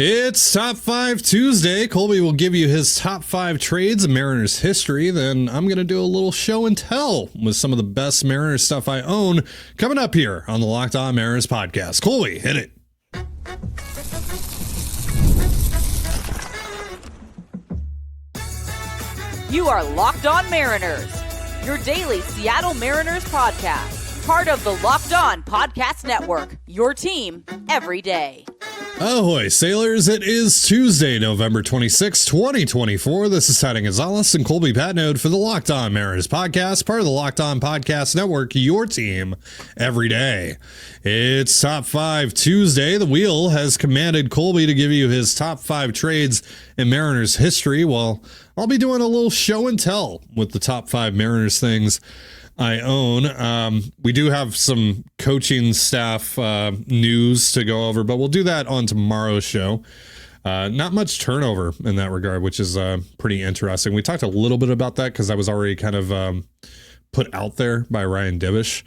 It's Top 5 Tuesday. Colby will give you his top 5 trades in Mariners history. Then I'm going to do a little show and tell with some of the best Mariners stuff I own coming up here on the Locked On Mariners podcast. Colby, hit it. You are Locked On Mariners, your daily Seattle Mariners podcast. Part of the Locked On Podcast Network, your team every day. Ahoy, sailors. It is Tuesday, November 26, 2024. This is Taddy Gonzalez and Colby Patnode for the Locked On Mariners podcast, part of the Locked On Podcast Network, your team every day. It's Top 5 Tuesday. The wheel has commanded Colby to give you his top 5 trades in Mariners history. Well, I'll be doing a little show and tell with the top 5 Mariners things I own. We do have some coaching staff news to go over, but we'll do that on tomorrow's show. Not much turnover in that regard, which is pretty interesting. We talked a little bit about that because I was already kind of put out there by Ryan Divish.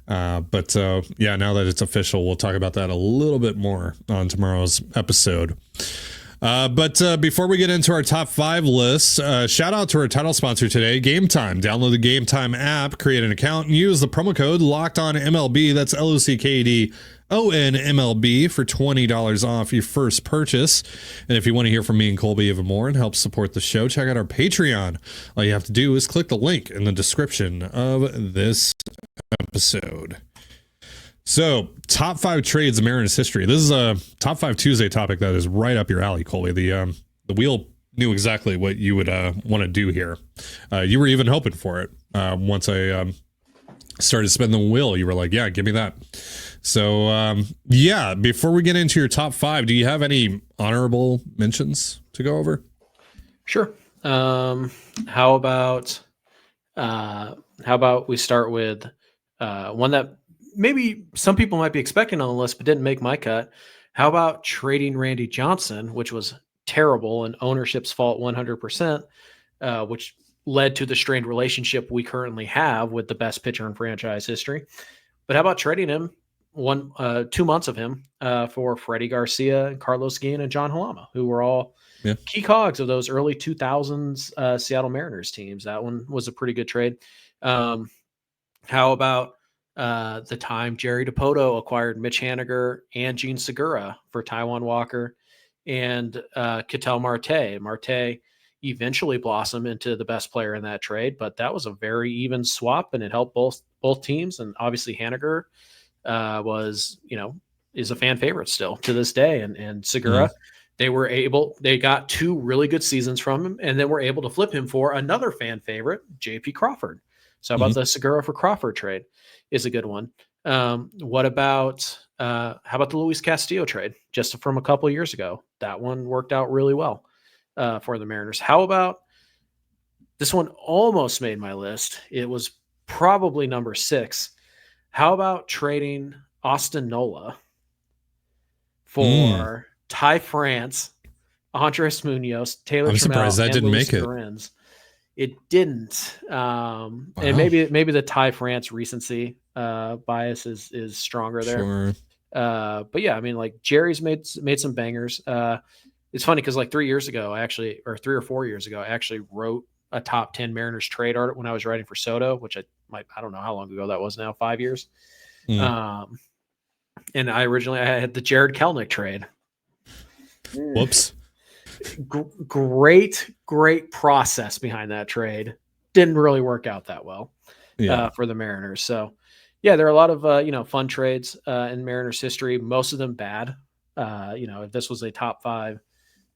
But now that it's official, we'll talk about that a little bit more on tomorrow's episode. But before we get into our top 5 list, shout out to our title sponsor today, Gametime. Download the Gametime app, create an account, and use the promo code LOCKEDONMLB. That's LOCKEDONMLB for $20 off your first purchase. And if you want to hear from me and Colby even more and help support the show, check out our Patreon. All you have to do is click the link in the description of this episode. So, top 5 trades in Mariners history. This is a top 5 Tuesday topic that is right up your alley, Colby. The wheel knew exactly what you would want to do here. You were even hoping for it. Once I started spinning the wheel, you were like, yeah, give me that. So, before we get into your top 5, do you have any honorable mentions to go over? Sure. How about we start with one that maybe some people might be expecting on the list, but didn't make my cut. How about trading Randy Johnson, which was terrible and ownership's fault 100%, which led to the strained relationship we currently have with the best pitcher in franchise history. But how about trading him 2 months of him for Freddie Garcia, Carlos Guillen, and John Halama, who were all key cogs of those early 2000s Seattle Mariners teams. That one was a pretty good trade. How about the time Jerry DiPoto acquired Mitch Haniger and Gene Segura for Taijuan Walker and Ketel Marte. Marte eventually blossomed into the best player in that trade, but that was a very even swap, and it helped both teams. And obviously Haniger is a fan favorite still to this day. And Segura, they got 2 really good seasons from him, and then were able to flip him for another fan favorite, JP Crawford. So how about the Segura for Crawford trade is a good one. How about the Luis Castillo trade just from a couple of years ago? That one worked out really well for the Mariners. How about this one? Almost made my list. It was probably number 6. How about trading Austin Nola for Ty France, Andres Munoz, Taylor Trammell? I'm surprised that didn't make it. It didn't. And maybe the Ty France recency bias is stronger there. Sure. But yeah, I mean, like Jerry's made some bangers. It's funny because like 3 or 4 years ago, I actually wrote a top 10 Mariners trade article when I was writing for Soto, which I don't know how long ago that was now, 5 years. And I had the Jared Kelenic trade. Whoops. Great process behind that trade. Didn't really work out that well for the Mariners. So yeah, there are a lot of fun trades in Mariners history. Most of them bad. If this was a top 5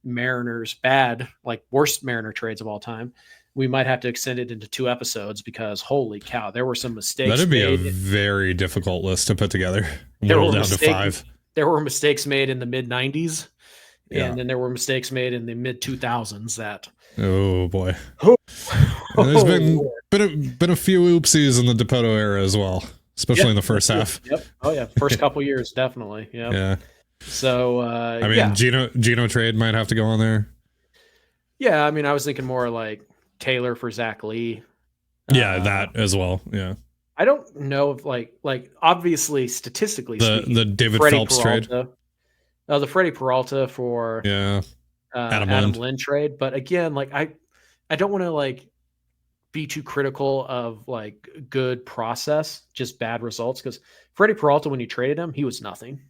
Mariners bad, like worst Mariner trades of all time, we might have to extend it into 2 episodes because holy cow, there were some mistakes. That'd be a very difficult list to put together. Down to 5. There were mistakes made in the mid 90s. And then there were mistakes made in the mid 2000s that. Oh boy. There's been a few oopsies in the DiPoto era as well, especially in the first half. Yep. Oh yeah. First couple years, definitely. Yep. Yeah. So, Gino trade might have to go on there. Yeah. I mean, I was thinking more like Taylor for Zach Lee. That as well. Yeah. I don't know if like obviously statistically the speaking, David Freddie Phelps Peralta, trade. The Freddie Peralta for Adam Lynn trade. But again, like I don't want to like be too critical of like good process, just bad results. Because Freddie Peralta, when you traded him, he was nothing.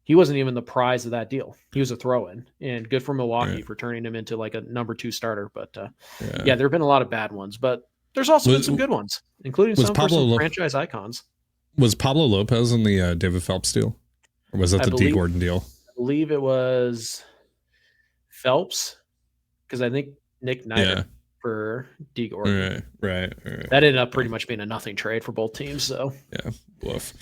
He wasn't even the prize of that deal. He was a throw-in, and good for Milwaukee for turning him into like a number 2 starter. But there have been a lot of bad ones, but there's also been some good ones, including some for some franchise icons. Was Pablo Lopez in the David Phelps deal? Or was that the D Gordon deal? I believe it was Phelps, because I think Nick Knight for D Gordon. Right. That ended up pretty much being a nothing trade for both teams. So woof.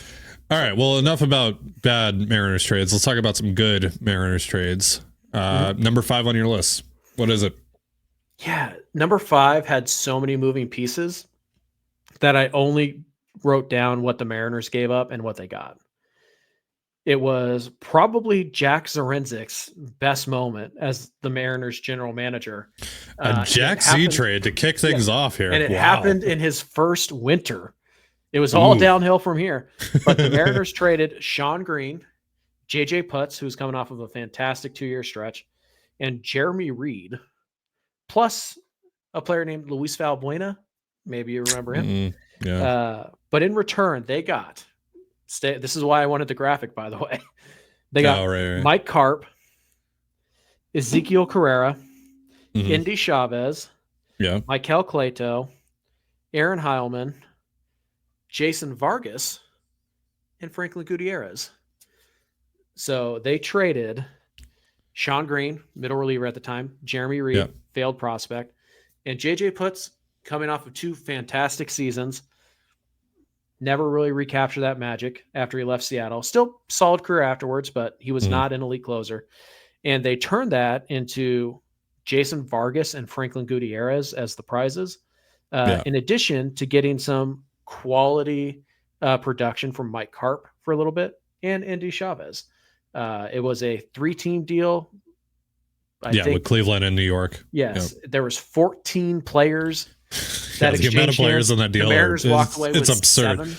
All right. Well, enough about bad Mariners trades. Let's talk about some good Mariners trades. Number 5 on your list. What is it? Yeah, number 5 had so many moving pieces that I only wrote down what the Mariners gave up and what they got. It was probably Jack Zarenzik's best moment as the Mariners general manager. A Jack Z trade to kick things off here. And it happened in his first winter. It was all downhill from here. But the Mariners traded Sean Green, J.J. Putz, who's coming off of a fantastic 2-year stretch, and Jeremy Reed, plus a player named Luis Valbuena. Maybe you remember him. But in return, they got this is why I wanted the graphic, by the way. They got Mike Karp, Ezekiel Carrera, Indy Chavez, Mikel Clato, Aaron Heilman, Jason Vargas, and Franklin Gutierrez. So they traded Sean Green, middle reliever at the time, Jeremy Reed, failed prospect, and J.J. Putz, coming off of 2 fantastic seasons, never really recaptured that magic after he left Seattle. Still solid career afterwards, but he was not an elite closer. And they turned that into Jason Vargas and Franklin Gutierrez as the prizes, in addition to getting some quality production from Mike Karp for a little bit and Indy Chavez. It was a 3-team deal. I think, with Cleveland and New York. Yes, there was 14 players. The amount of players on that deal. The Mariners walked away with absurd. 7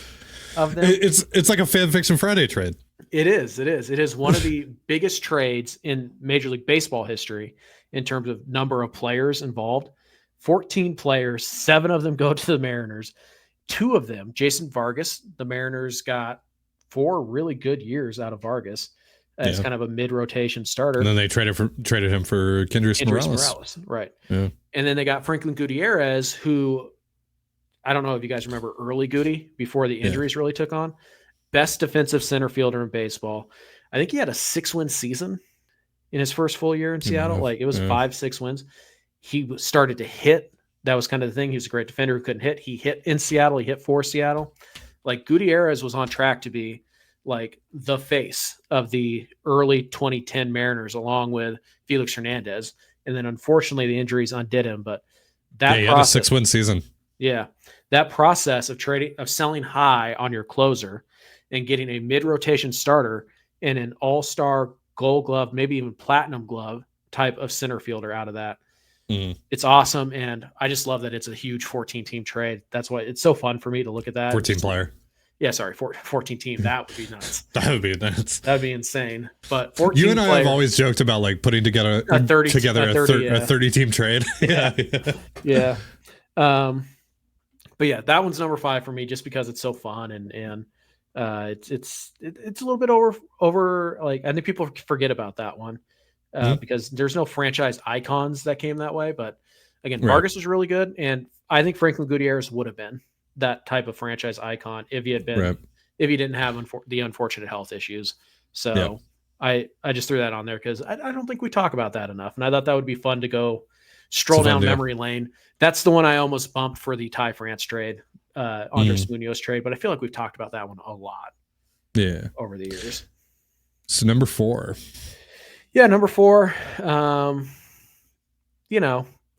of them. It's like a Fan Fiction Friday trade. It is. It is one of the biggest trades in Major League Baseball history in terms of number of players involved. 14 players, 7 of them go to the Mariners. 2 of them, Jason Vargas, the Mariners got 4 really good years out of Vargas as kind of a mid-rotation starter. And then they traded him for Kendrys Morales. Right. Yeah. And then they got Franklin Gutierrez, who I don't know if you guys remember early Goody before the injuries really took on. Best defensive center fielder in baseball. I think he had a 6-win season in his first full year in Seattle. Like it was 5-6 wins. He started to hit. That was kind of the thing. He was a great defender who couldn't hit. He hit in Seattle. He hit for Seattle. Like Gutierrez was on track to be like the face of the early 2010 Mariners, along with Felix Hernandez. And then unfortunately the injuries undid him. But that he had a 6-win season. Yeah. That process of selling high on your closer and getting a mid-rotation starter and an all-star gold glove, maybe even platinum glove type of center fielder out of that. It's awesome. And I just love that it's a huge 14-team trade. That's why it's so fun for me to look at that. 14 player. Yeah, sorry, 14 team. That would be nuts. That would be nuts. That would be insane. But 14 you and I have always joked about like putting together a 30 team trade. Yeah. But yeah, that one's number 5 for me just because it's so fun and it's a little bit over like I think people forget about that one because there's no franchise icons that came that way. But again, Vargas was really good, and I think Franklin Gutierrez would have been that type of franchise icon if he had been if he didn't have the unfortunate health issues. So I just threw that on there because I don't think we talk about that enough, and I thought that would be fun to go stroll down memory lane. That's the one I almost bumped for the Ty France trade, Andres Munoz trade, but I feel like we've talked about that one a lot over the years. So number 4. Yeah, number 4,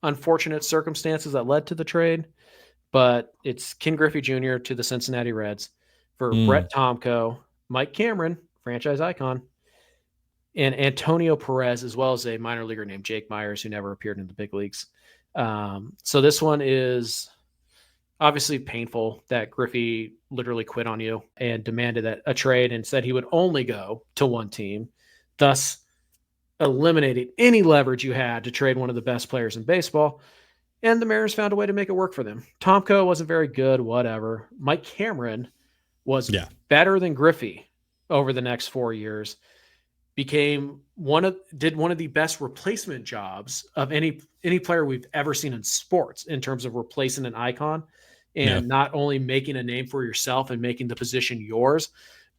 unfortunate circumstances that led to the trade, but it's Ken Griffey Jr. to the Cincinnati Reds for Brett Tomko, Mike Cameron, franchise icon, and Antonio Perez, as well as a minor leaguer named Jake Myers, who never appeared in the big leagues. So this one is obviously painful that Griffey literally quit on you and demanded a trade and said he would only go to one team. thus eliminating any leverage you had to trade one of the best players in baseball. And the Mariners found a way to make it work for them. Tomko wasn't very good, whatever. Mike Cameron was better than Griffey over the next 4 years. Did one of the best replacement jobs of any player we've ever seen in sports in terms of replacing an icon and not only making a name for yourself and making the position yours,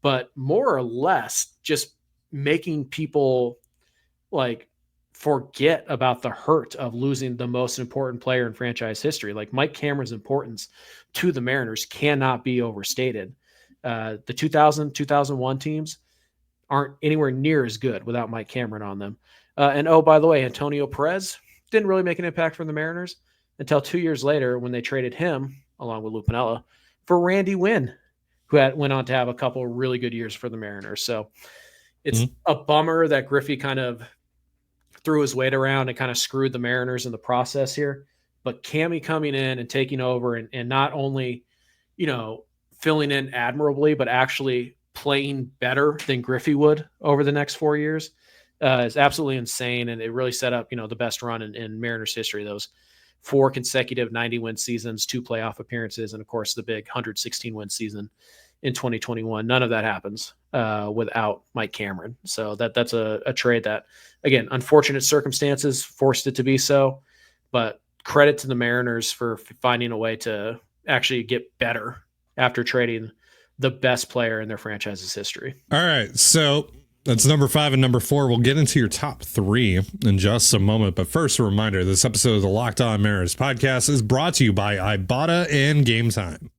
but more or less just making people like forget about the hurt of losing the most important player in franchise history. Like Mike Cameron's importance to the Mariners cannot be overstated. The 2000, 2001 teams aren't anywhere near as good without Mike Cameron on them. And oh, by the way, Antonio Perez didn't really make an impact for the Mariners until 2 years later when they traded him, along with Lou Piniella, for Randy Wynn, who went on to have a couple of really good years for the Mariners. So it's a bummer that Griffey kind of threw his weight around and kind of screwed the Mariners in the process here. But Cammy coming in and taking over and not only, filling in admirably, but actually playing better than Griffey would over the next 4 years is absolutely insane. And it really set up, the best run in Mariners history. Those 4 consecutive 90-win seasons, 2 playoff appearances, and of course the big 116-win season in 2021. None of that happens without Mike Cameron. So that's a trade that, again, unfortunate circumstances forced it to be so, but credit to the Mariners for finding a way to actually get better after trading the best player in their franchise's history. All right. So that's number 5 and number 4. We'll get into your top 3 in just a moment. But first, a reminder, this episode of the Locked On Mariners podcast is brought to you by Ibotta and Gametime.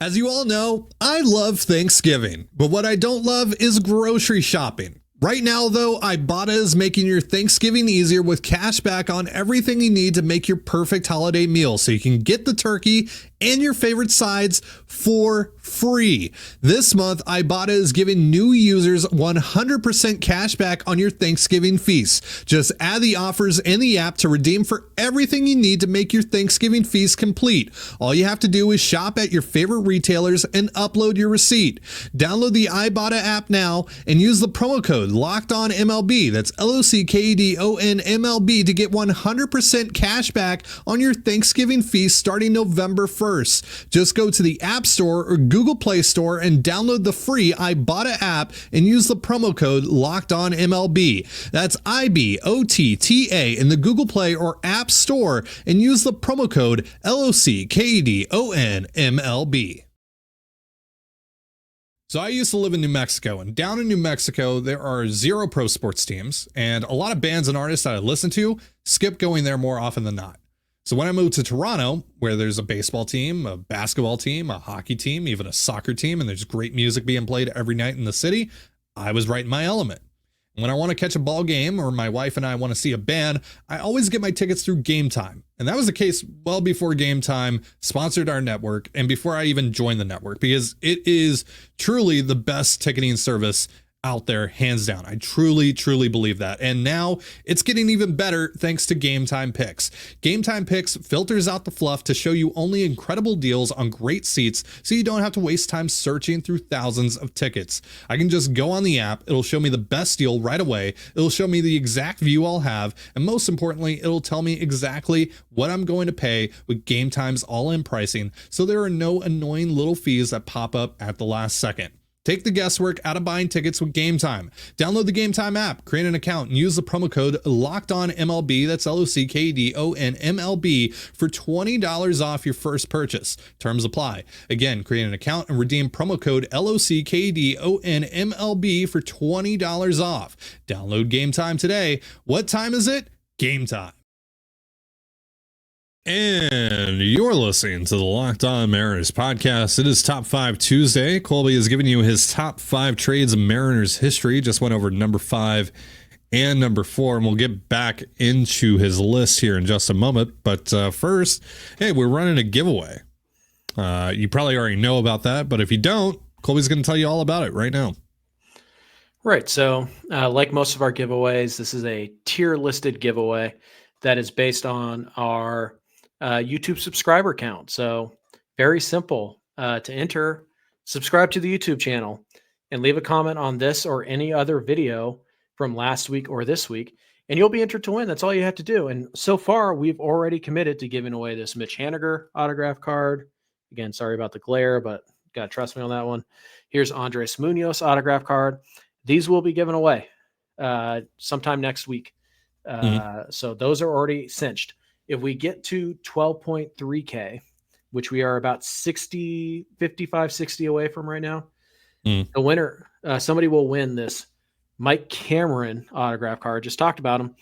As you all know, I love Thanksgiving, but what I don't love is grocery shopping. Right now, though, Ibotta is making your Thanksgiving easier with cash back on everything you need to make your perfect holiday meal, so you can get the turkey and your favorite sides for free. This month, Ibotta is giving new users 100% cash back on your Thanksgiving feast. Just add the offers in the app to redeem for everything you need to make your Thanksgiving feast complete. All you have to do is shop at your favorite retailers and upload your receipt. Download the Ibotta app now and use the promo code LOCKEDONMLB. That's LOCKEDONMLB to get 100% cash back on your Thanksgiving feast starting November 1st. Just go to the App Store or Google Play Store and download the free Ibotta app and use the promo code LOCKEDONMLB. That's IBOTTA in the Google Play or App Store and use the promo code LOCKEDONMLB. So I used to live in New Mexico, and down in New Mexico, there are 0 pro sports teams, and a lot of bands and artists that I listen to skip going there more often than not. So when I moved to Toronto, where there's a baseball team, a basketball team, a hockey team, even a soccer team, and there's great music being played every night in the city, I was right in my element. When I want to catch a ball game or my wife and I want to see a band, I always get my tickets through Gametime. And that was the case well before Gametime sponsored our network and before I even joined the network, because it is truly the best ticketing service out there, hands down. I truly believe that. And now it's getting even better thanks to Gametime Picks. Gametime Picks filters out the fluff to show you only incredible deals on great seats, so you don't have to waste time searching through thousands of tickets. I can just go on the app, it'll show me the best deal right away, it'll show me the exact view I'll have, and most importantly, it'll tell me exactly what I'm going to pay with Gametime's all-in pricing, so there are no annoying little fees that pop up at the last second. Take the guesswork out of buying tickets with Gametime. Download the Gametime app, create an account, and use the promo code LOCKEDONMLB, that's LOCKEDONMLB, for $20 off your first purchase. Terms apply. Again, create an account and redeem promo code LOCKEDONMLB for $20 off. Download Gametime today. What time is it? Gametime. And you're listening to the Locked On Mariners podcast. It is Top 5 Tuesday. Colby has given you his top 5 trades in Mariners history. Just went over number 5 and number 4, and we'll get back into his list here in just a moment. But first, hey, we're running a giveaway. You probably already know about that, but if you don't, Colby's going to tell you all about it right now. Right. So like most of our giveaways, this is a tier listed giveaway that is based on our YouTube subscriber count. So very simple to enter. Subscribe to the YouTube channel. and leave a comment on this or any other video from last week or this week, and you'll be entered to win. That's all you have to do. And so far, we've already committed to giving away this Mitch Haniger autograph card. Again, sorry about the glare, but gotta trust me on that one. Here's Andres Munoz autograph card. These will be given away sometime next week. So those are already cinched. If we get to 12.3K, which we are about 60 away from right now, the winner, somebody will win this Mike Cameron autograph card. Just talked about him.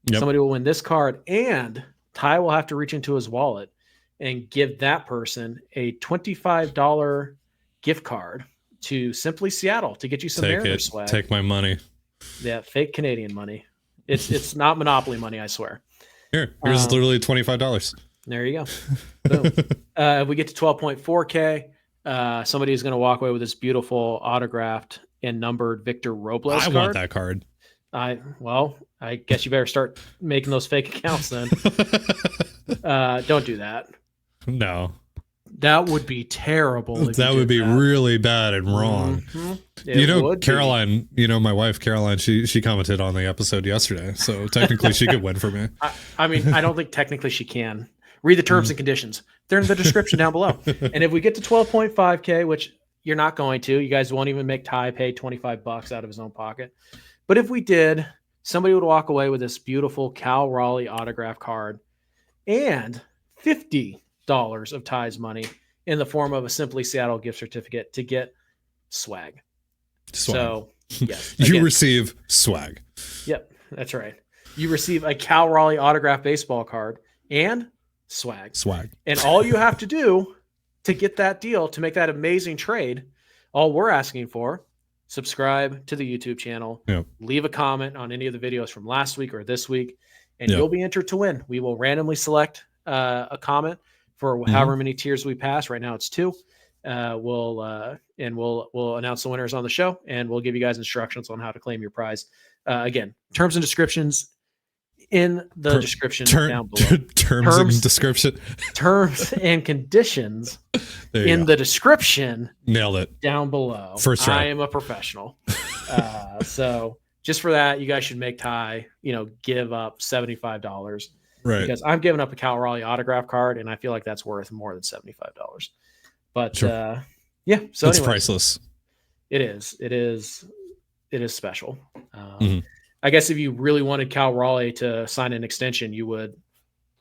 Yep. Somebody will win this card, and Ty will have to reach into his wallet and give that person a $25 gift card to Simply Seattle to get you some Mariners swag. Take my money. Yeah, fake Canadian money. It's not Monopoly money, I swear. Here's literally $25. There you go. Boom. If we get to 12.4K, somebody is going to walk away with this beautiful autographed and numbered Victor Robles card. I want that card. I guess you better start making those fake accounts then. Don't do that. No. That would be terrible. That would be really bad and wrong. Caroline, my wife, Caroline, she commented on the episode yesterday. So technically she could win for me. I mean, I don't think technically she can. Read the terms and conditions. They're in the description down below. And if we get to 12.5K, which you're not going to, you guys won't even make Ty pay $25 out of his own pocket. But if we did, somebody would walk away with this beautiful Cal Raleigh autograph card and $50 of Ty's money in the form of a Simply Seattle gift certificate to get swag. So, yes. You receive swag. Yep, that's right. You receive a Cal Raleigh autographed baseball card and swag. And all you have to do to get that deal, to make that amazing trade, all we're asking for, subscribe to the YouTube channel, leave a comment on any of the videos from last week or this week, and you'll be entered to win. We will randomly select a comment for however many tiers we pass. Right now it's 2. We'll announce the winners on the show, and we'll give you guys instructions on how to claim your prize. Again, terms and descriptions in the description down below. Terms and conditions in the description. Nailed it. Down below. First try. I am a professional. So just for that, you guys should make Ty, give up $75. Right. Because I'm giving up a Cal Raleigh autograph card, and I feel like that's worth more than $75. But sure. So it's anyways, priceless. It is special. I guess if you really wanted Cal Raleigh to sign an extension, you would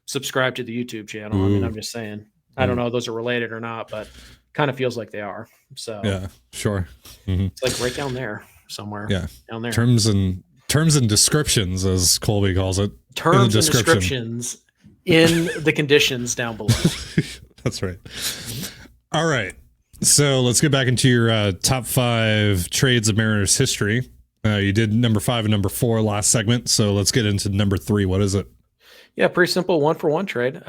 subscribe to the YouTube channel. I mean, I'm just saying. I don't know if those are related or not, but kind of feels like they are. So yeah, sure. It's like right down there somewhere. Yeah, down there. Terms and descriptions, as Colby calls it. Terms and descriptions in the conditions down below. That's right. All right. So let's get back into your top 5 trades of Mariners history. You did number 5 and number 4 last segment. So let's get into number 3. What is it? Yeah, pretty simple 1-for-1 trade.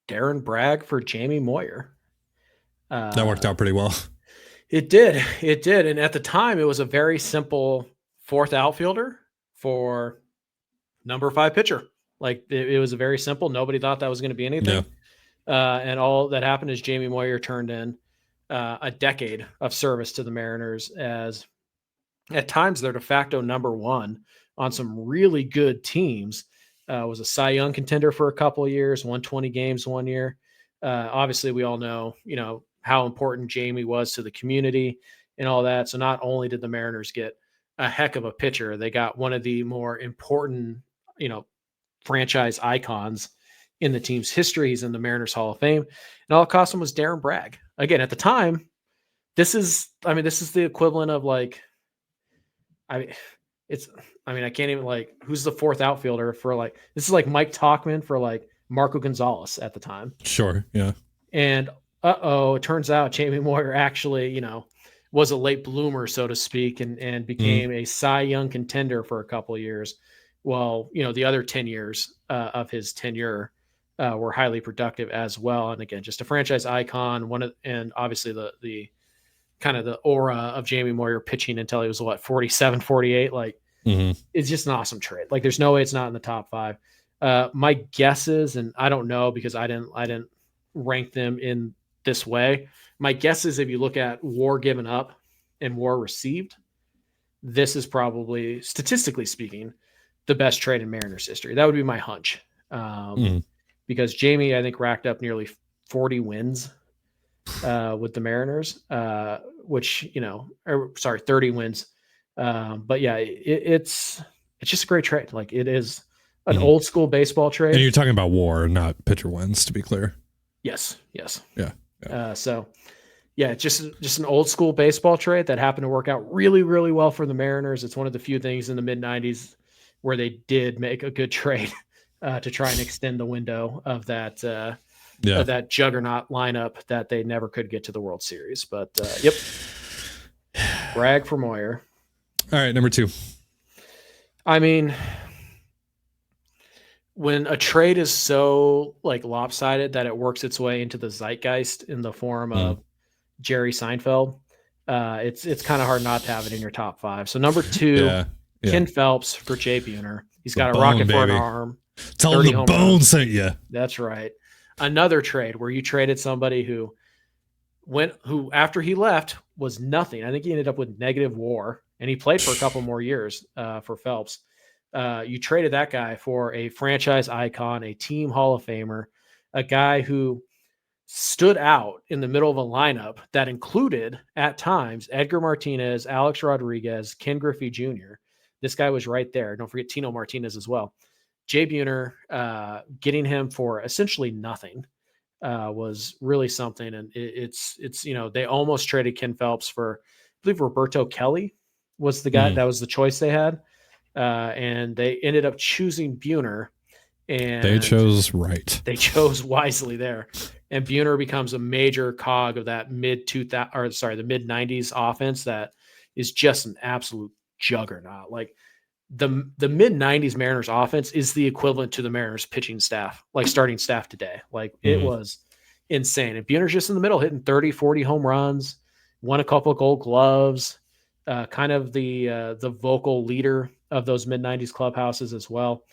Darren Bragg for Jamie Moyer. That worked out pretty well. It did. And at the time, it was a very simple 4th outfielder for number 5 pitcher. Like it was a very simple. Nobody thought that was going to be anything. Yeah. And all that happened is Jamie Moyer turned in a decade of service to the Mariners, as at times they're de facto number 1 on some really good teams. Was a Cy Young contender for a couple of years, won 20 games one year. Obviously, we all know, how important Jamie was to the community and all that. So not only did the Mariners get a heck of a pitcher, they got one of the more important, franchise icons in the team's history. He's in the Mariners Hall of Fame. And all it cost him was Darren Bragg. Again, at the time, this is the equivalent of I can't even who's the 4th outfielder for this is like Mike Tauchman for Marco Gonzalez at the time. Sure. Yeah. And it turns out Jamie Moyer actually, was a late bloomer, so to speak, and became a Cy Young contender for a couple of years. Well, the other 10 years of his tenure were highly productive as well. And again, just a franchise icon, and obviously the kind of the aura of Jamie Moyer pitching until he was 47, 48. It's just an awesome trade. There's no way it's not in the top 5. My guess is, and I don't know because I didn't rank them in this way. My guess is if you look at WAR given up and WAR received, this is probably, statistically speaking, the best trade in Mariners history. That would be my hunch. Because Jamie, I think, racked up nearly 40 wins with the Mariners, which, 30 wins. But yeah, it's just a great trade. Like, it is an old school baseball trade. And you're talking about WAR, not pitcher wins, to be clear. Yes. Yeah. So yeah, just an old school baseball trade that happened to work out really, really well for the Mariners. It's one of the few things in the mid 90s where they did make a good trade to try and extend the window of that, of that juggernaut lineup that they never could get to the World Series. But yep. Brag for Moyer. All right. Number 2. I mean, when a trade is so like lopsided that it works its way into the zeitgeist in the form of Jerry Seinfeld, it's kind of hard not to have it in your top 5. So number 2, Ken Phelps for Jay Buhner. He's got a rocket for an arm. Tell him the bone sent you. That's right. Another trade where you traded somebody who after he left was nothing. I think he ended up with negative WAR, and he played for a couple more years for Phelps. You traded that guy for a franchise icon, a team Hall of Famer, a guy who stood out in the middle of a lineup that included at times Edgar Martinez, Alex Rodriguez, Ken Griffey Jr. This guy was right there. Don't forget Tino Martinez as well. Jay Buhner, getting him for essentially nothing was really something. And it's they almost traded Ken Phelps for, I believe Roberto Kelly was the guy. That was the choice they had. And they ended up choosing Buhner. And they chose right. They chose wisely there. And Buhner becomes a major cog of that the mid 90s offense that is just an absolute juggernaut. Like the mid 90s Mariners offense is the equivalent to the Mariners pitching staff, like starting staff today. Like it was insane. And Buhner's just in the middle, hitting 30, 40 home runs, won a couple of Gold Gloves, kind of the vocal leader of those mid 90s clubhouses as well.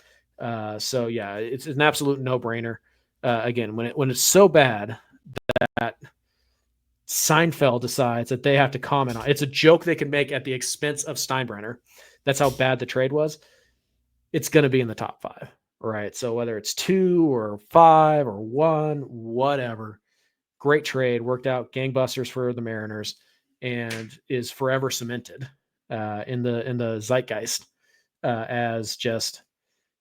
So yeah, it's an absolute no brainer. Again, when it's so bad that Seinfeld decides that they have to comment on it's a joke they can make at the expense of Steinbrenner. That's how bad the trade was. It's going to be in the top 5, right? So whether it's 2 or 5 or 1, whatever, great trade, worked out gangbusters for the Mariners, and is forever cemented in the zeitgeist as just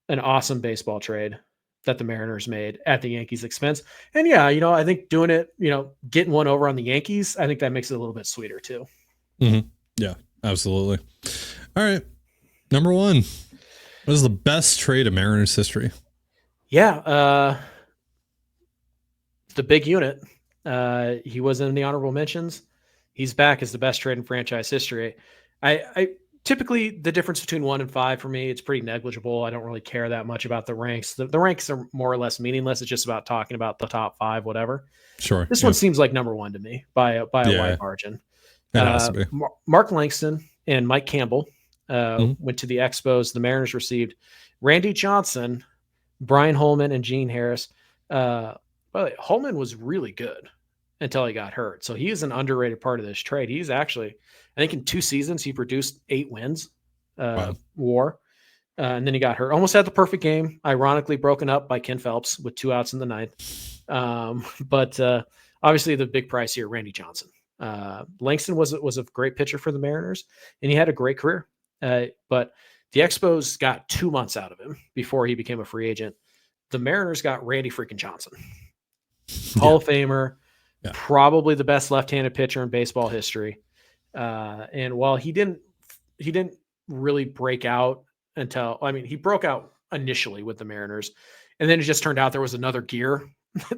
an awesome baseball trade that the Mariners made at the Yankees' expense. And yeah, I think doing it, getting one over on the Yankees, I think that makes it a little bit sweeter too. Yeah, absolutely. All right. Number 1. What is the best trade in Mariners history? Yeah. The big unit. He was in the honorable mentions. He's back as the best trade in franchise history. I typically the difference between 1 and 5 for me, it's pretty negligible. I don't really care that much about the ranks. The ranks are more or less meaningless. It's just about talking about the top 5, whatever. Sure. This one seems like number 1 to me by a wide margin. Mark Langston and Mike Campbell went to the Expos. The Mariners received Randy Johnson, Brian Holman, and Gene Harris. By the way, Holman was really good until he got hurt. So he is an underrated part of this trade. He's actually, I think in 2 seasons, he produced 8 wins, WAR. And then he got hurt. Almost had the perfect game, ironically broken up by Ken Phelps with 2 outs in the 9th. But obviously the big price here, Randy Johnson. Langston was a great pitcher for the Mariners, and he had a great career. But the Expos got 2 months out of him before he became a free agent. The Mariners got Randy freaking Johnson, Hall of Famer, probably the best left-handed pitcher in baseball history. And while he didn't really break out he broke out initially with the Mariners, and then it just turned out there was another gear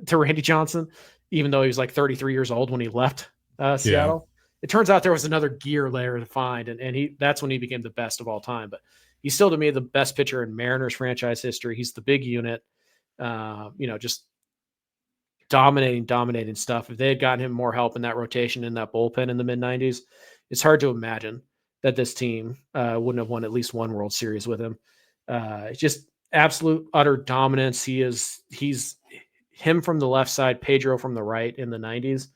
to Randy Johnson, even though he was like 33 years old when he left Seattle. It turns out there was another gear layer to find, and that's when he became the best of all time. But he's still, to me, the best pitcher in Mariners franchise history. He's the big unit, just dominating stuff. If they had gotten him more help in that rotation, in that bullpen in the mid-90s, it's hard to imagine that this team wouldn't have won at least 1 World Series with him. Just absolute, utter dominance. He's him from the left side, Pedro from the right in the 90s.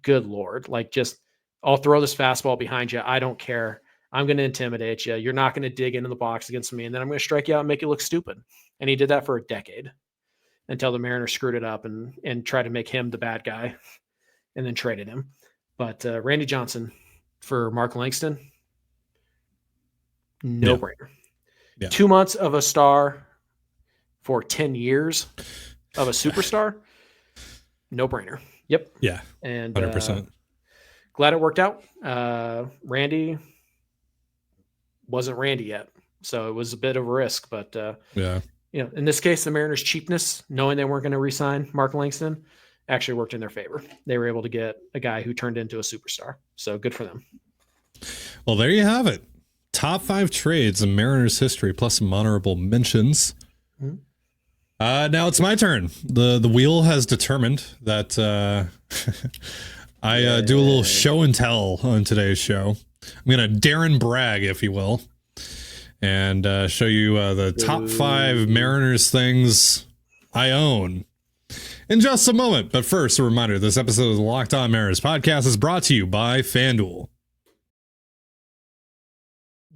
Good Lord. Like, just I'll throw this fastball behind you. I don't care. I'm going to intimidate you. You're not going to dig into the box against me, and then I'm going to strike you out and make you look stupid. And he did that for a decade until the Mariners screwed it up and tried to make him the bad guy and then traded him. But Randy Johnson for Mark Langston, no-brainer. Yeah. 2 months of a star for 10 years of a superstar, no-brainer. Yep. Yeah, and 100%. Glad it worked out. Randy wasn't Randy yet, so it was a bit of a risk. But in this case, the Mariners' cheapness, knowing they weren't going to re-sign Mark Langston, actually worked in their favor. They were able to get a guy who turned into a superstar. So good for them. Well, there you have it. Top 5 trades in Mariners history, plus some honorable mentions. Mm-hmm. Now it's my turn. The wheel has determined that I do a little show and tell on today's show. I'm going to Darren brag, if you will, and show you the top 5 Mariners things I own in just a moment. But first, a reminder, this episode of the Locked On Mariners podcast is brought to you by FanDuel.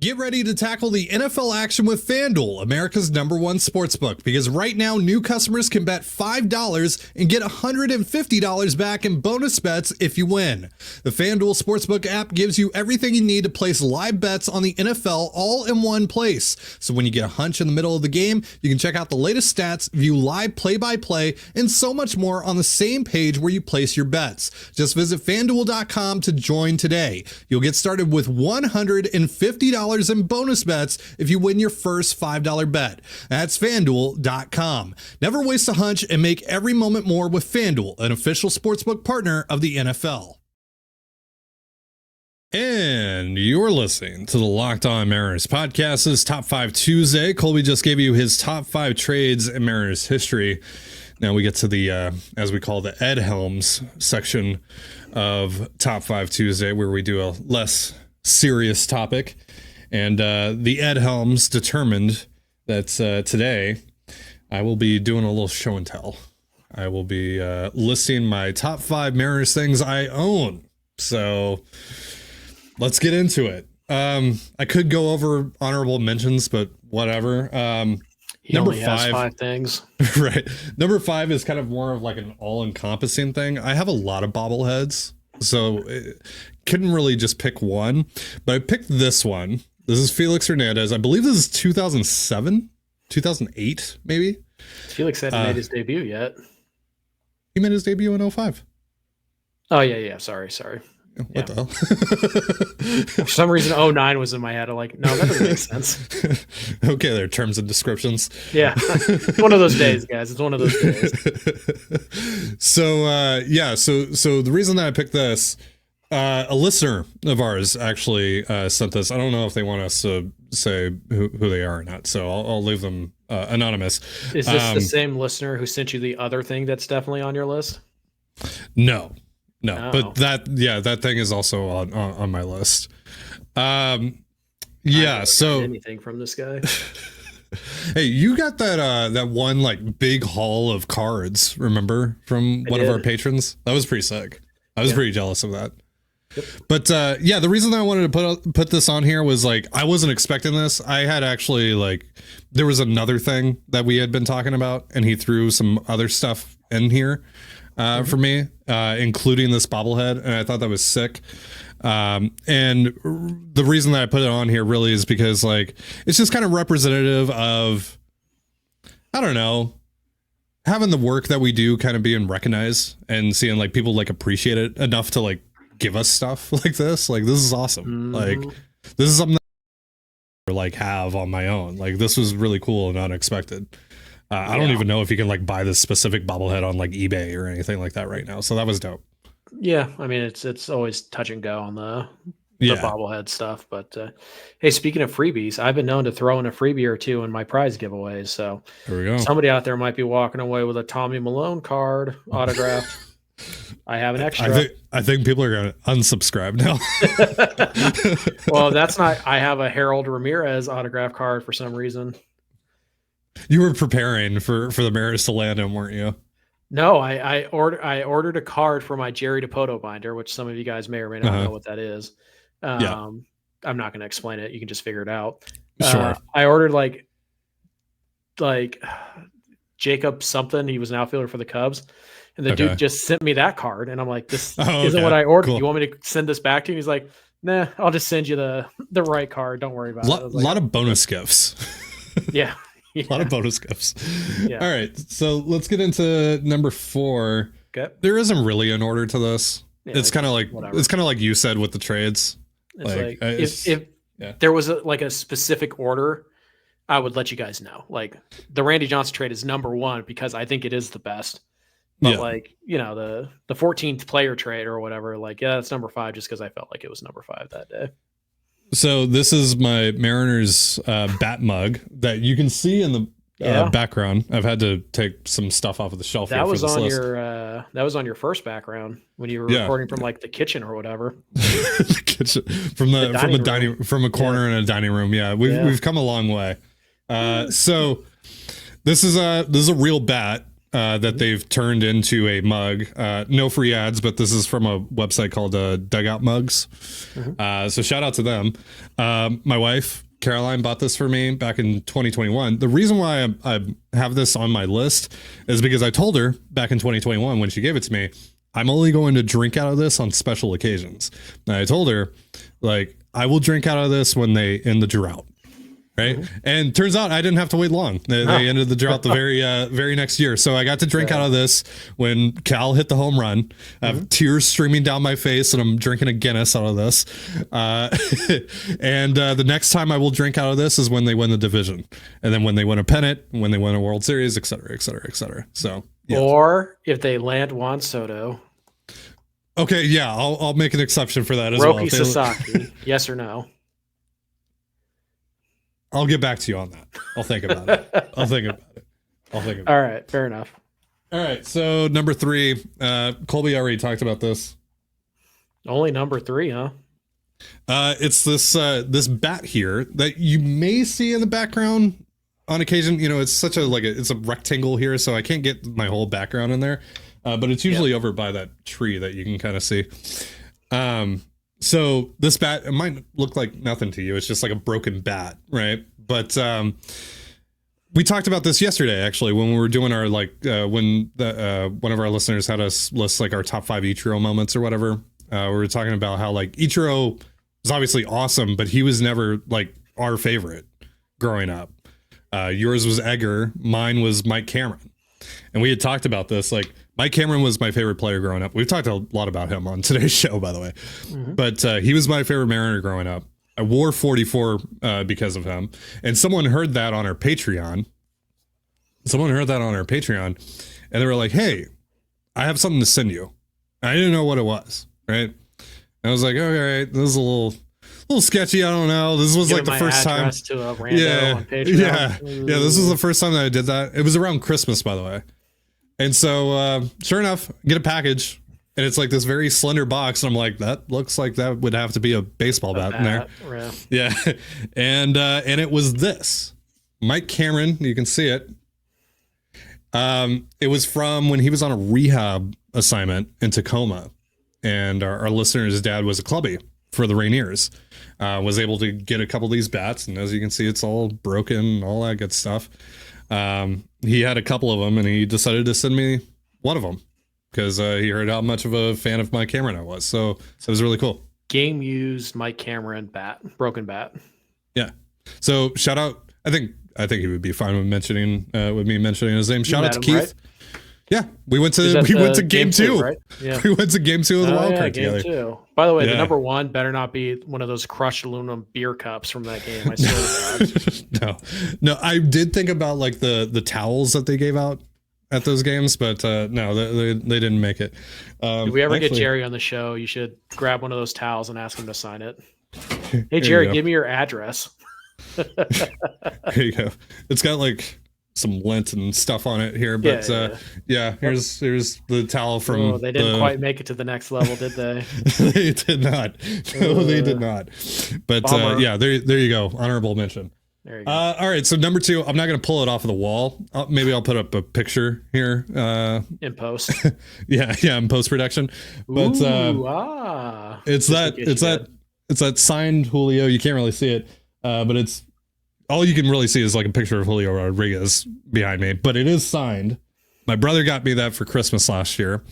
Get ready to tackle the NFL action with FanDuel, America's #1 sportsbook, because right now new customers can bet $5 and get $150 back in bonus bets if you win. The FanDuel Sportsbook app gives you everything you need to place live bets on the NFL all in one place. So when you get a hunch in the middle of the game, you can check out the latest stats, view live play-by-play, and so much more on the same page where you place your bets. Just visit FanDuel.com to join today. You'll get started with $150 in bonus bets if you win your first $5 bet. That's FanDuel.com. Never waste a hunch and make every moment more with FanDuel, an official sportsbook partner of the NFL. And you're listening to the Locked On Mariners podcast. This is Top 5 Tuesday. Colby just gave you his top 5 trades in Mariners history. Now we get to the, as we call the Ed Helms section of Top 5 Tuesday, where we do a less serious topic. And the Ed Helms determined that today I will be doing a little show and tell. I will be listing my top 5 Mariners things I own. So let's get into it. I could go over honorable mentions, but whatever. He number only has 5 things. Right. Number 5 is kind of more of like an all-encompassing thing. I have a lot of bobbleheads, so couldn't really just pick one, but I picked this one. This is Felix Hernandez. I believe this is 2007, 2008, maybe. Felix hadn't made his debut yet. He made his debut in 2005. Oh, yeah. Sorry. What the hell? For some reason, 2009 was in my head. I'm like, no, that doesn't make sense. Okay, there are terms and descriptions. Yeah. It's one of those days, guys. It's one of those days. So the reason that I picked this, a listener of ours actually sent this. I don't know if they want us to say who they are or not, so I'll leave them anonymous. Is this the same listener who sent you the other thing that's definitely on your list? No, but that thing is also on my list. So anything from this guy. Hey, you got that one like big haul of cards, remember, from one of our patrons? That was pretty sick. I was pretty jealous of that. Yep. But the reason that I wanted to put this on here was like I wasn't expecting this. I had actually there was another thing that we had been talking about, and he threw some other stuff in here for me, including this bobblehead, and I thought that was sick. And the reason that I put it on here really is because it's just kind of representative of, I don't know, having the work that we do kind of being recognized and seeing people appreciate it enough to give us stuff like this. This is awesome. This is something that I have on my own. This was really cool and unexpected. I don't even know if you can buy this specific bobblehead on eBay or anything like that right now. So that was dope. Yeah, I mean it's always touch and go on the bobblehead stuff. But hey, speaking of freebies, I've been known to throw in a freebie or two in my prize giveaways. So there we go. Somebody out there might be walking away with a Tommy Malone card autographed. I have an extra. I think people are going to unsubscribe now. Well, that's not. I have a Harold Ramirez autograph card for some reason. You were preparing for the Mariners to land him, weren't you? No, I ordered a card for my Jerry DePoto binder, which some of you guys may or may not know what that is. Yeah. I'm not going to explain it. You can just figure it out. Sure. I ordered like Jacob something. He was an outfielder for the Cubs. And the dude just sent me that card. And I'm like, this isn't what I ordered. Cool. You want me to send this back to you? And he's like, nah, I'll just send you the right card. Don't worry about it. A lot of bonus gifts. Yeah. A lot of bonus gifts. Yeah. All right. So let's get into number 4. Okay. There isn't really an order to this. Yeah, it's kind of like whatever. It's kind of like you said with the trades. It's if there was a specific order, I would let you guys know. Like the Randy Johnson trade is number 1 because I think it is the best. But the 14th player trade or whatever, it's number 5 just because I felt like it was number 5 that day. So this is my Mariners bat mug that you can see in the background. I've had to take some stuff off of the shelf. That was on that was on your first background when you were recording from the kitchen or whatever. The kitchen from a corner in a dining room. Yeah, we've come a long way. So this is a real bat. That they've turned into a mug. No free ads, but this is from a website called Dugout Mugs. So shout out to them. My wife, Caroline, bought this for me back in 2021. The reason why I have this on my list is because I told her back in 2021 when she gave it to me, I'm only going to drink out of this on special occasions. And I told her, I will drink out of this when they end the drought. Right. And turns out I didn't have to wait long. They ended the drought the very next year. So I got to drink out of this when Cal hit the home run. I have tears streaming down my face and I'm drinking a Guinness out of this. And the next time I will drink out of this is when they win the division. And then when they win a pennant, when they win a World Series, et cetera, et cetera, et cetera. So, yeah. Or if they land Juan Soto. Okay. Yeah. I'll make an exception for that as Roki Sasaki. Yes or no? I'll get back to you on that. I'll think about it. All right. Fair enough. All right. So number 3, Colby already talked about this. Only number 3, huh? It's this bat here that you may see in the background on occasion. It's such it's a rectangle here, so I can't get my whole background in there. But it's usually over by that tree that you can kind of see. So this bat, it might look like nothing to you. It's just like a broken bat, right? But we talked about this yesterday, actually, when we were doing our when one of our listeners had us list our top 5 Ichiro moments or whatever. We were talking about how Ichiro was obviously awesome, but he was never our favorite growing up. Yours was Edgar, mine was Mike Cameron, and we had talked about this Mike Cameron was my favorite player growing up. We've talked a lot about him on today's show, by the way. But he was my favorite Mariner growing up. I wore 44 because of him. And someone heard that on our Patreon. And they were like, hey, I have something to send you. I didn't know what it was, right? And I was like, all right, this is a little sketchy. I don't know. This was the first time. To a rando on Patreon. Yeah, this was the first time that I did that. It was around Christmas, by the way. And so, sure enough, get a package, and it's this very slender box, and I'm like, that looks like that would have to be a baseball bat in there. Yeah, and it was this Mike Cameron. You can see it. It was from when he was on a rehab assignment in Tacoma, and our listener's dad was a clubby for the Rainiers. Was able to get a couple of these bats, and as you can see, it's all broken, all that good stuff. He had a couple of them, and he decided to send me one of them because he heard how much of a fan of Mike Cameron I was. So it was really cool. Game used Mike Cameron bat, broken bat. Yeah. So shout out. I think he would be fine with me mentioning his name. Shout out to Keith. Right? Yeah, we went to game 2. Right? Yeah. We went to game 2 of the wild card together. Game 2. By the way, the number 1 better not be one of those crushed aluminum beer cups from that game. I swear to God. No. I did think about the towels that they gave out at those games, but no, they didn't make it. If we ever get Jerry on the show, you should grab one of those towels and ask him to sign it. Hey Jerry, give me your address. There you go. It's got some lint and stuff on it here, but here's the towel from. They didn't quite make it to the next level, did they? They did not. No, they did not. But there you go. Honorable mention. There you go. All right. So number 2, I'm not going to pull it off of the wall. Maybe I'll put up a picture here. In post. Yeah. In post-production. But it's that signed Julio. You can't really see it. But it's all you can really see is like a picture of Julio Rodriguez behind me, but it is signed. My brother got me that for Christmas last year.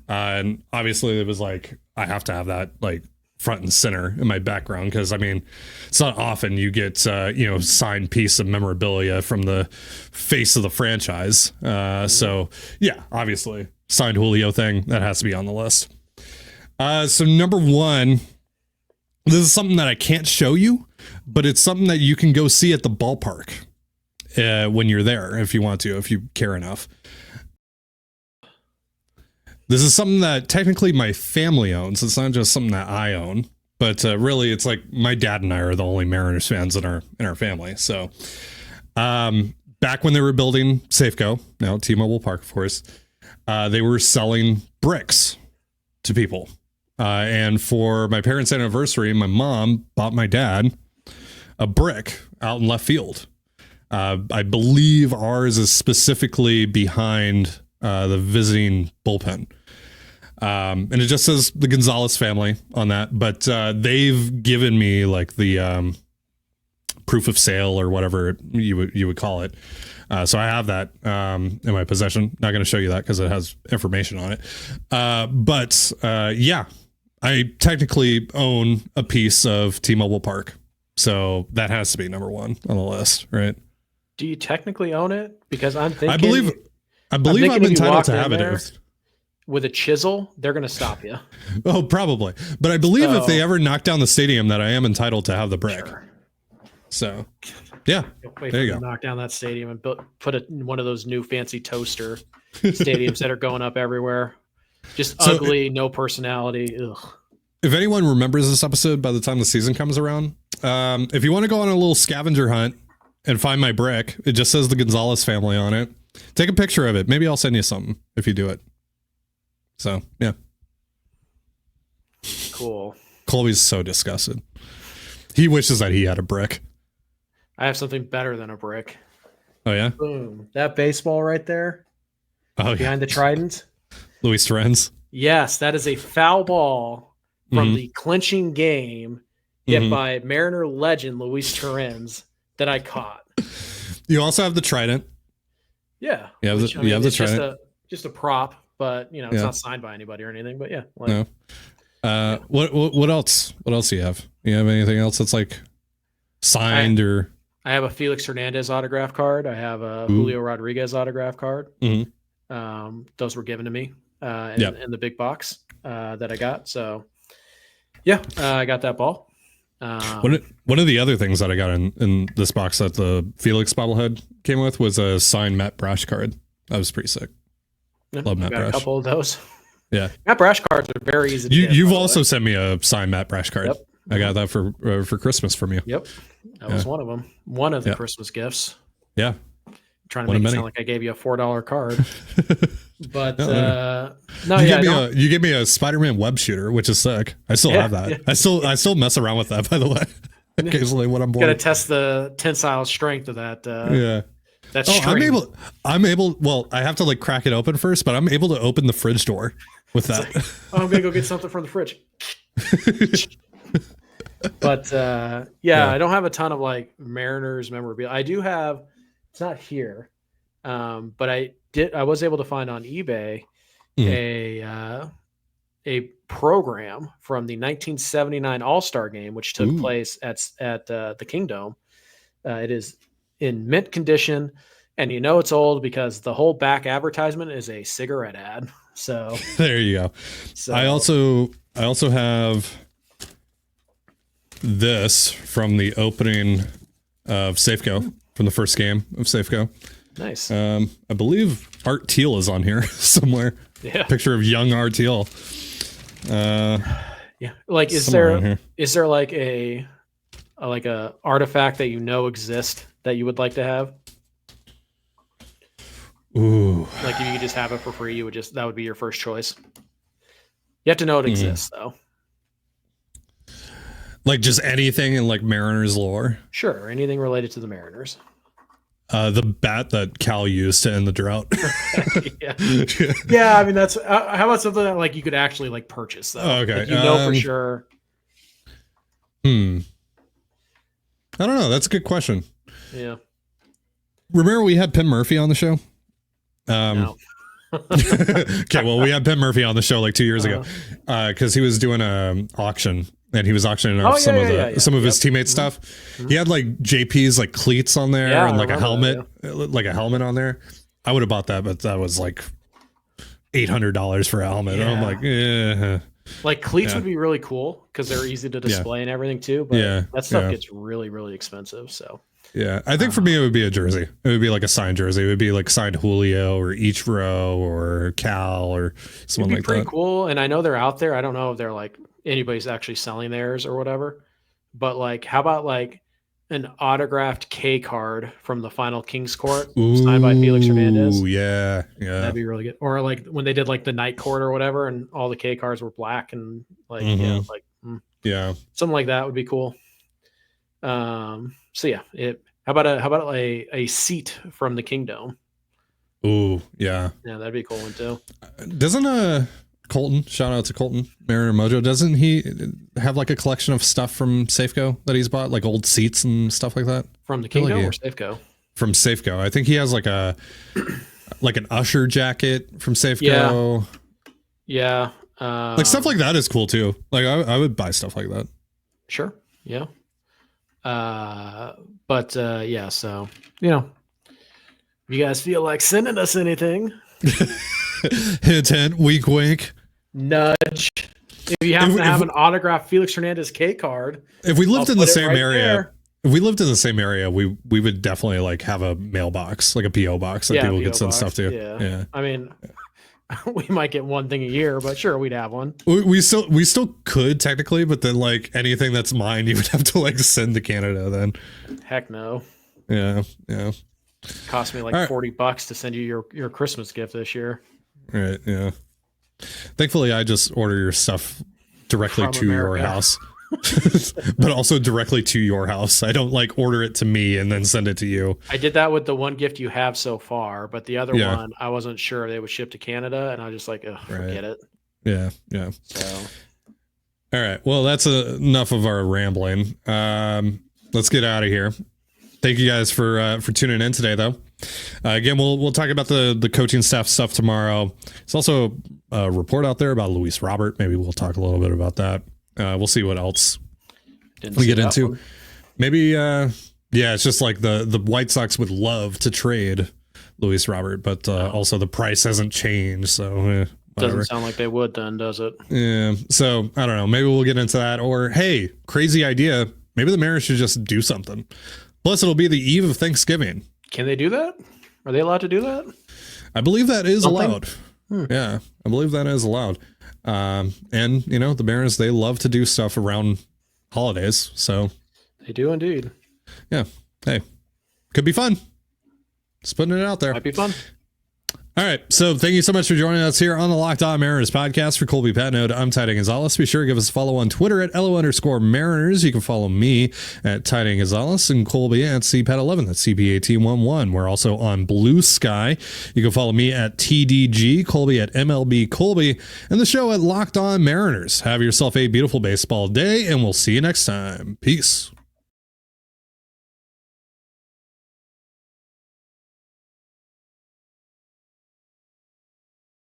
And obviously it was like, I have to have that like front and center in my background. Cause I mean, it's not often you get, signed piece of memorabilia from the face of the franchise. So yeah, obviously signed Julio thing that has to be on the list. So number 1, this is something that I can't show you, but it's something that you can go see at the ballpark when you're there, if you want to, if you care enough. This is something that technically my family owns. It's not just something that I own, but really it's like my dad and I are the only Mariners fans in our family. So back when they were building Safeco, now T-Mobile Park, of course, they were selling bricks to people. And for my parents' anniversary, my mom bought my dad a brick out in left field. I believe ours is specifically behind the visiting bullpen. And it just says the Gonzalez family on that, but they've given me like the proof of sale or whatever you would call it. So I have that in my possession. Not going to show you that because it has information on it. But yeah, I technically own a piece of T-Mobile Park. So that has to be number 1 on the list, right? Do you technically own it? Because I'm thinking... I believe I'm entitled to have it. With a chisel, they're going to stop you. Oh, probably. But I believe if they ever knock down the stadium that I am entitled to have the brick. Sure. So, yeah. There you go. Knock down that stadium and put one of those new fancy toaster stadiums that are going up everywhere. Just ugly, no personality. Ugh. If anyone remembers this episode by the time the season comes around, if you want to go on a little scavenger hunt and find my brick, it just says the Gonzalez family on it. Take a picture of it. Maybe I'll send you something if you do it. So, yeah. Cool. Colby's so disgusted. He wishes that he had a brick. I have something better than a brick. Oh, yeah? Boom. That baseball right there. Oh, behind the trident. Luis Torrens. Yes, that is a foul ball from the clinching game hit by Mariner legend Luis Torrens that I caught. You also have the trident. Yeah. You have the trident. Just a prop, but it's not signed by anybody or anything. But yeah. No. What else? What else do you have? You have anything else that's like signed or? I have a Felix Hernandez autograph card. I have a Julio Rodriguez autograph card. Those were given to me in the big box that I got. So yeah, I got that ball. One of the other things that I got in this box that the Felix bobblehead came with was a signed Matt Brash card. That was pretty sick. Love Matt Brash. A couple of those. Yeah, Matt Brash cards are very easy to get. You've also sent me a signed Matt Brash card. Yep. I got that for Christmas from you. Yep, that was one of them. One of the Christmas gifts. Yeah, I'm trying to make it sound like I gave you a $4 card. But you gave me a Spider-Man web shooter, which is sick. I still have that. Yeah. I still mess around with that, by the way. Occasionally when I'm bored. Got to test the tensile strength of that. That string. I'm able. Well, I have to like crack it open first, but I'm able to open the fridge door with that. Like, I'm gonna go get something from the fridge. But I don't have a ton of like Mariners memorabilia. I do have. It's not here, but I was able to find on eBay a program from the 1979 All-Star Game, which took place at the Kingdom. It is in mint condition, and it's old because the whole back advertisement is a cigarette ad. So there you go. So, I also have this from the opening of Safeco, from the first game of Safeco. Nice. I believe Art Teal is on here somewhere. Yeah. Picture of young Art Teal. Yeah. Like, is there like a artifact that exists that you would like to have? Ooh. Like if you could just have it for free, that would be your first choice. You have to know it exists though. Like just anything in like Mariners lore. Sure, anything related to the Mariners. The bat that Cal used to end the drought. Yeah. I mean, that's how about something that like you could actually like purchase though? Oh, okay. Like, for sure. I don't know. That's a good question. Yeah. Remember we had Pim Murphy on the show? No. Okay, well, we had Pim Murphy on the show like 2 years ago because he was doing a auction and he was auctioning off some of his teammates' stuff. He had like JP's like cleats on there and like a helmet, like a helmet on there. I would have bought that, but that was like $800 for a helmet. Yeah. And I'm like, yeah. Like cleats would be really cool because they're easy to display and everything too. But that stuff gets really, really expensive. So. Yeah, I think for me it would be a jersey. It would be like a signed jersey. It would be like signed Julio or Ichiro or Cal or someone like that. Pretty cool. And I know they're out there. I don't know if they're like anybody's actually selling theirs or whatever. But like, how about like an autographed K card from the final Kings Court signed by Felix Hernandez? Ooh, yeah. That'd be really good. Or like when they did like the night court or whatever, and all the K cards were black and like something like that would be cool. So yeah, how about a seat from the Kingdom? Ooh, yeah. Yeah, that'd be a cool one too. Doesn't Colton, shout out to Colton, Mariner Mojo, doesn't he have like a collection of stuff from Safeco that he's bought, like old seats and stuff like that? From the Kingdom or Safeco? From Safeco. I think he has like an usher jacket from Safeco. Yeah. Like stuff like that is cool too. Like I would buy stuff like that. Sure. Yeah. Yeah, so if you guys feel like sending us anything, hint, hint, wink, wink, nudge. If you happen to have an autographed Felix Hernandez K card, if we lived in the same area, there. If we lived in the same area, we would definitely like have a mailbox, like a PO box that people could send stuff to. Yeah. I mean, we might get one thing a year, but sure, we'd have one. We still could technically, but then like anything that's mine, you would have to like send to Canada then. Heck no. Yeah. Cost me like $40 to send you your Christmas gift this year. Right. Yeah. Thankfully, I just order your stuff directly to your house, but also directly to your house. I don't like order it to me and then send it to you. I did that with the one gift you have so far, but the other one, I wasn't sure they would ship to Canada, and I was just like, forget it. Yeah. So. All right. Well, that's enough of our rambling. Let's get out of here. Thank you guys for tuning in today, though. Again, we'll talk about the coaching staff stuff tomorrow. There's also a report out there about Luis Robert. Maybe we'll talk a little bit about that. We'll see what else we get into. One. Maybe, it's just like the White Sox would love to trade Luis Robert, but also the price hasn't changed. So doesn't sound like they would then, does it? Yeah. So I don't know. Maybe we'll get into that. Or hey, crazy idea. Maybe the Mariners should just do something. Plus, it'll be the eve of Thanksgiving. Can they do that? Are they allowed to do that? I believe that is allowed. Yeah, I believe that is allowed. And the Mariners, they love to do stuff around holidays. So they do indeed. Yeah. Hey, could be fun. Just putting it out there. Might be fun. All right. So thank you so much for joining us here on the Locked On Mariners podcast. For Colby Patnode, I'm Tidy Gonzalez. Be sure to give us a follow on Twitter at @LO_Mariners. You can follow me at Tidy Gonzalez and Colby at CPAT11. That's CPAT11. We're also on Blue Sky. You can follow me at TDG, Colby at MLB Colby, and the show at Locked On Mariners. Have yourself a beautiful baseball day, and we'll see you next time. Peace.